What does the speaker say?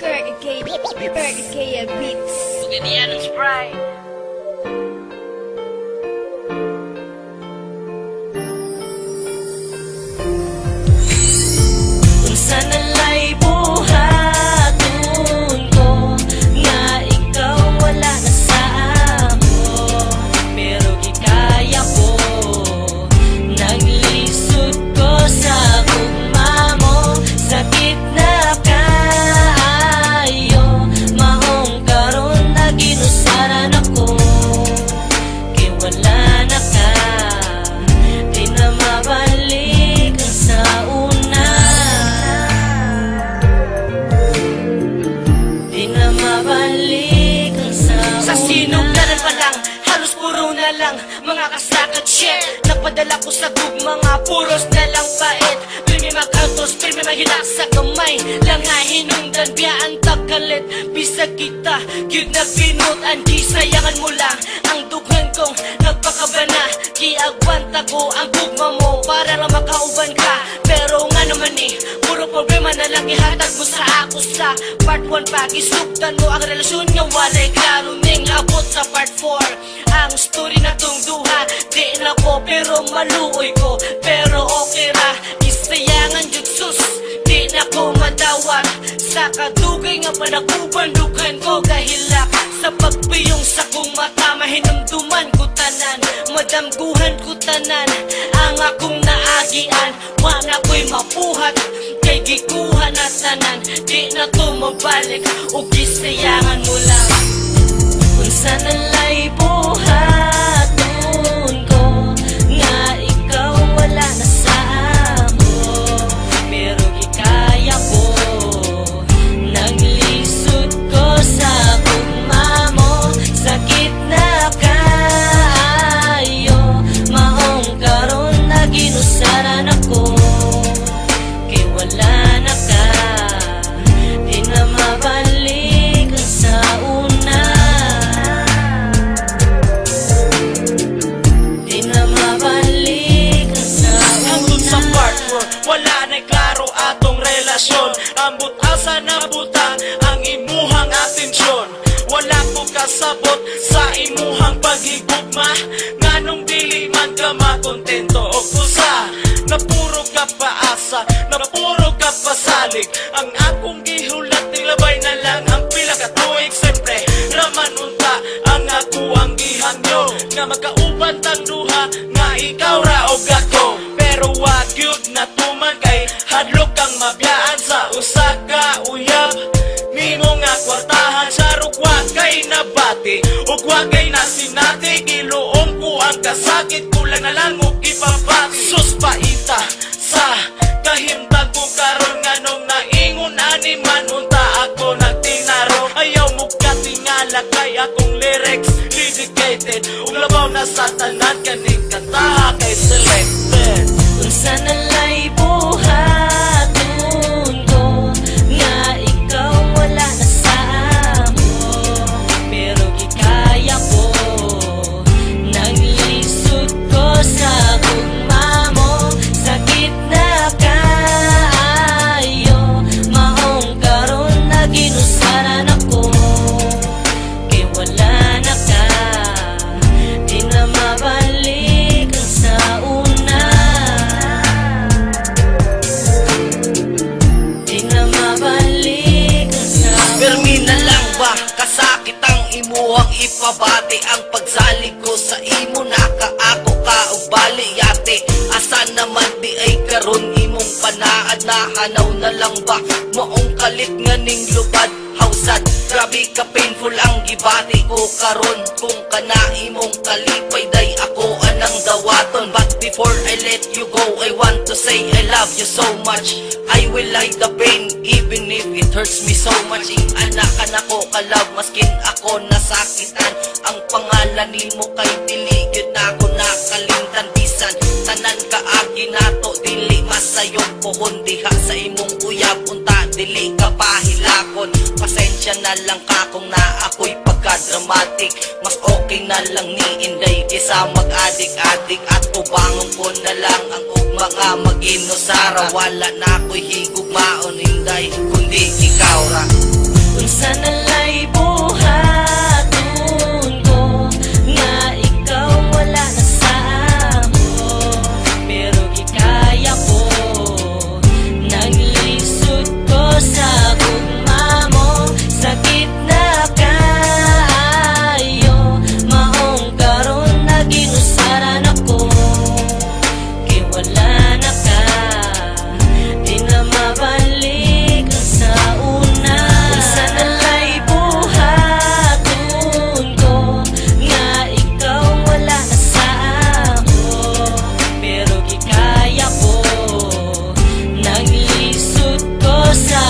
30K beats. Ganyan ang Sprite. Kung sana'y buhaton ko nga ikaw wala na sa amo, pero gikaya ko naglisod ko sa gugma mo. Sakit na kayo mahong karon na ginusaran ako, kay wala na ka, di na mabalik ang sa una, di na mabalik ang sa una. Sa sinugdanan pa lang, halos puro na lang mga kasakat shit. Napadala ko sa mga puros na lang bait. Pirmi mag-autos, pirmi maghilak sa gamay. Langay hinungdan, biyaan tagkalit. Bisag kita, yun na pinutan. Di sayangan mo lang ang dughan kong nagpakabana. Giagwanta ko ang gugma mo para lang makauban ka. Pero nga naman puro problema na lang ihatag mo sa ako sa part 1 pa. Isugdan mo ang relasyon nga walay klaro ning abot sa part 4. Ang story na tong duha, di na ko pero maluoy ko. Pero okay ra, isayangan jutsus, di na ko madawat. Sa kadugay nga panakuban, dughan ko kahilak. Sa pagpiyong sa kong mata, mahinumduman ko tanan, madamguhan ko tanan. Ang akong naagian, wala ko'y mapuhat, kay gikuha na tanan, di na to mabalik. O gisayangan mo lang kung sana'y buhaton ko nga ikaw wala na sa amo, pero gikaya ko naglisod ko sa gugma mo. Sakit na kayo mahong karon na ginusaran ako, kay wala na ka, di na mabalik ang sa una, di na mabalik ang sa una. Hangtod sa part 4, wala na'y klaro atong relasyon. Ambot asa nabutang ang imuhang atensyon. Wala ko kasabot sa imuhang paghigugma, nganong dili man ka makontento o kusa. Napuro ka paasa, napuro ka pasalig. Ang akong gihulat nilabay na lang ang pila ka tuig. Siyempre raman unta ang ako ang gihangyo, nga magkauban tang duha nga ikaw ra o ako. Pero wag yun na tuman kay hadlok kang mabiyaan sa usa ka uyab. Nimo nga kwartahan sa rugwa kay nabati, ug wag kay nasinati. Giluom ko ang kasakit, kulang na lang og ipabati. Sus paita sa kahimtang ko karon nganong naingon ani man unta ako nagtinaro. Ayaw mo katingala kay akong lyrics dedicated, ug labaw na sa tanan kaning kanta kay selected. Kung sana'y buhaton ko nga ikaw wala na sa amo, pero gikaya ko naglisod ko sa gugma mo. Sakit na kayo mahong karon na ginusaran ako, kay wala na ka, di na mabalik ang sa una, di na mabalik ang sa una. Permi na lang ba kasakit ang imuhang ipabati? Ang pagsalig ko sa imo nakaako ka og bali yate. Asa naman di ay karon imong panaad, nahanaw na lang ba maong kalit nga ning lubad hausad? Grabe ka painful ang gibati ko karon, kung kana imong kalipay day ako anang dawaton. But before I let you go, I want to say I love you so much. I will hide the pain even if it hurts me so much. Ing anak ko kalab maskin ako nasakitan. Ang pangalan nimo kay dili gyud nako nakalimtan. Bisan tanan kaagi nato dili masayong pohon diha sa imong uyab unta dili ka pahilakon. Pasensya na lang ka kung na ako'y pagka-dramatic. Mas okay na lang ni Inday kaysa mag-adik-adik. At ubangon ko na lang ang mga mag-inusara. Wala na ako'y higugmaon Inday kundi ikaw ra. Unsa nalay buhaton ko nga ikaw wala na sa ako, pero gikaya ko. Naglisod ko sa gugma mo, sakit na kayo. Maong karon naginusaran ako, kay wala na ka, di na mabalik ang sa una. Unsa nalay buhaton ko nga ikaw wala na sa ako, pero gikaya ko. Naglisod ko sa